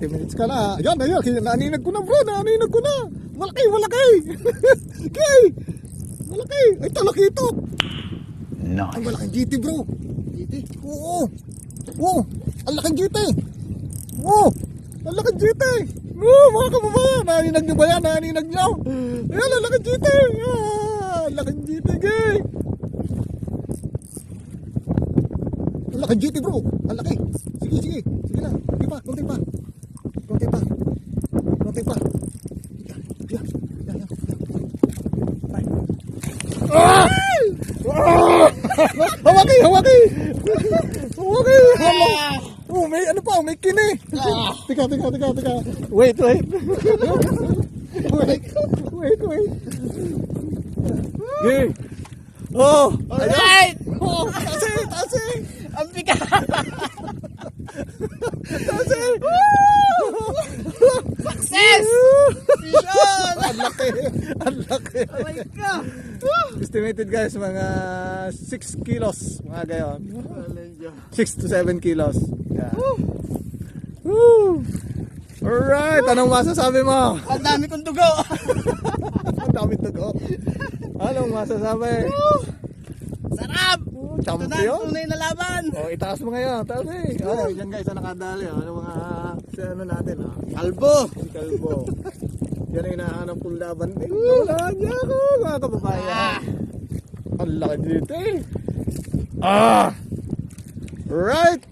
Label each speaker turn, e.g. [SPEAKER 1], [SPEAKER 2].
[SPEAKER 1] 30 minutes ka na. Ayan, naninag ko na bro, naninag ko na. Malaki, malaki. Okay. Malaki. Ay, talaki ito.
[SPEAKER 2] Nice.
[SPEAKER 1] Ang malaking GT bro. GT? Oo. Oo. Ang laking GT. Oo. Ang laking GT. Oo, mga kababayan. Naninag nyo ba yan? Naninag nyo? Ayan, ang laking GT. Ang laking GT, gay. Ang laking GT bro. Ang laki. Sige, sige. Sige na. Kunti pa, kunti pa. Kunti pa. Kunti pa. Yan. Yan, yan. Ay. Ah! Ah! Hawaki, hawaki. Hawaki. Oh, may ano pa, may kini. Tika. Wait. Wait. Hey. Oh,
[SPEAKER 3] Alright!
[SPEAKER 1] oh, tasi.
[SPEAKER 3] Ang bigat!
[SPEAKER 1] Tasi.
[SPEAKER 3] Success! Vision!
[SPEAKER 1] Ang laki.
[SPEAKER 3] Oh my God!
[SPEAKER 1] Estimated guys, mga 6 kilos, mga gayon. 6 to 7 kilos. Yeah. Woo! Alright, anong masasabi mo?
[SPEAKER 3] Ang dami kong dugo!
[SPEAKER 1] Ang dami tugo. Anong masasabi?
[SPEAKER 3] Sarap! Ito na,
[SPEAKER 1] Champion?
[SPEAKER 3] tunay na laban!
[SPEAKER 1] Oh, itaas mo ngayon, taas eh. Oh, yan guys, ang nakadali. Oh. Ano mga, ano natin, oh.
[SPEAKER 3] Kalbo!
[SPEAKER 1] Ang kalbo. Yan ang hinahanap kong laban. Wala niya ako, mga kababayan. Ang laki dito eh. Right!